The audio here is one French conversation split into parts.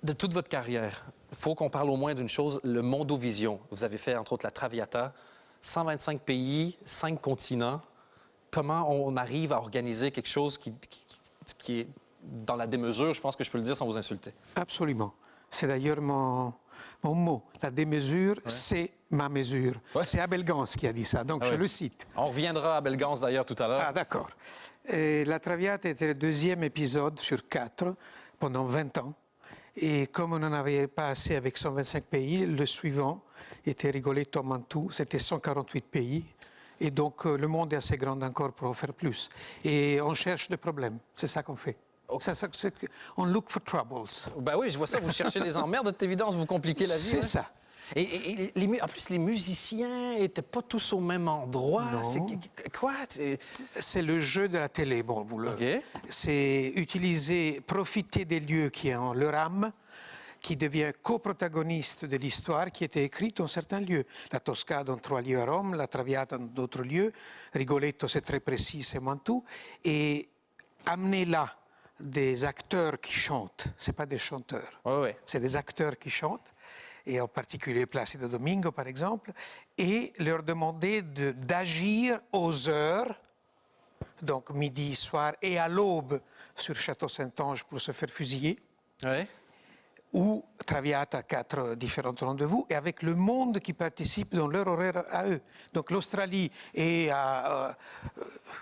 De toute votre carrière, il faut qu'on parle au moins d'une chose, le Mondovision. Vous avez fait, entre autres, la Traviata, 125 pays, 5 continents. Comment on arrive à organiser quelque chose qui est dans la démesure, je pense que je peux le dire sans vous insulter. Absolument. C'est d'ailleurs mon mot. La démesure, c'est ma mesure. Ouais. C'est Abel Gans qui a dit ça, donc je le cite. On reviendra à Belgance d'ailleurs tout à l'heure. Ah, d'accord. Et La Traviata était le deuxième épisode sur 4 pendant 20 ans. Et comme on n'en avait pas assez avec 125 pays, le suivant était Rigoletto a Mantoue, c'était 148 pays. Et donc le monde est assez grand encore pour en faire plus. Et on cherche des problèmes, c'est ça qu'on fait. On look for troubles. Ben oui, je vois ça, vous cherchez les emmerdes, de toute évidence, vous compliquez la vie. C'est hein? ça. Et en plus, les musiciens n'étaient pas tous au même endroit. Non. Quoi? C'est le jeu de la télé. Bon, OK. C'est utiliser, profiter des lieux qui ont leur âme, qui devient coprotagoniste de l'histoire qui était écrite dans certains lieux. La Toscane dans 3 lieux à Rome, la Traviata dans d'autres lieux, Rigoletto c'est très précis, c'est Mantoue, et amener là des acteurs qui chantent, c'est pas des chanteurs, c'est des acteurs qui chantent, et en particulier Placido Domingo par exemple, et leur demander d'agir aux heures, donc midi, soir, et à l'aube sur Château-Saint-Ange pour se faire fusiller. Ouais. Ou Traviata, 4 différents rendez-vous, et avec le monde qui participe dans leur horaire à eux. Donc l'Australie est à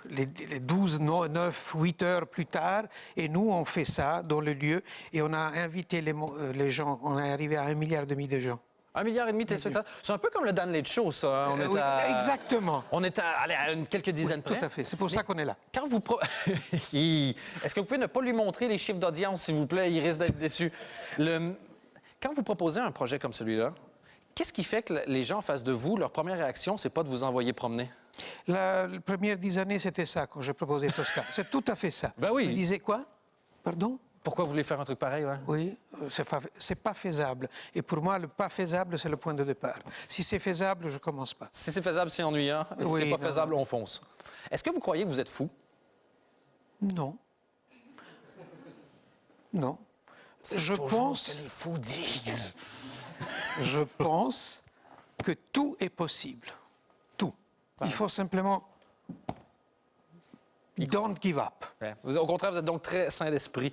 les 12, 9, 8 heures plus tard, et nous on fait ça dans le lieu, et on a invité les gens, on est arrivé à 1,5 milliard de gens. 1,5 milliard de téléspectateurs. C'est un peu comme le Dan Late Show, ça. On est Oui, exactement. On est à quelques dizaines près. Tout à fait, c'est pour ça qu'on est là. Quand vous... Est-ce que vous pouvez ne pas lui montrer les chiffres d'audience, s'il vous plaît? Il risque d'être déçu. Quand vous proposez un projet comme celui-là, qu'est-ce qui fait que les gens en face de vous, leur première réaction, c'est pas de vous envoyer promener? La première 10 années, c'était ça, quand je proposais Tosca. C'est tout à fait ça. Ben oui. Ils disaient quoi? Pardon? Pourquoi vous voulez faire un truc pareil? Ouais? Oui, c'est pas faisable. Et pour moi, le pas faisable, c'est le point de départ. Si c'est faisable, je commence pas. Si c'est faisable, c'est ennuyant. Et si Oui, c'est pas non. faisable, on fonce. Est-ce que vous croyez que vous êtes fou? Non. Non. Je pense... ce que les fous disent. Je pense que tout est possible. Tout. Il faut simplement... Don't give up. Ouais. Au contraire, vous êtes donc très sain d'esprit.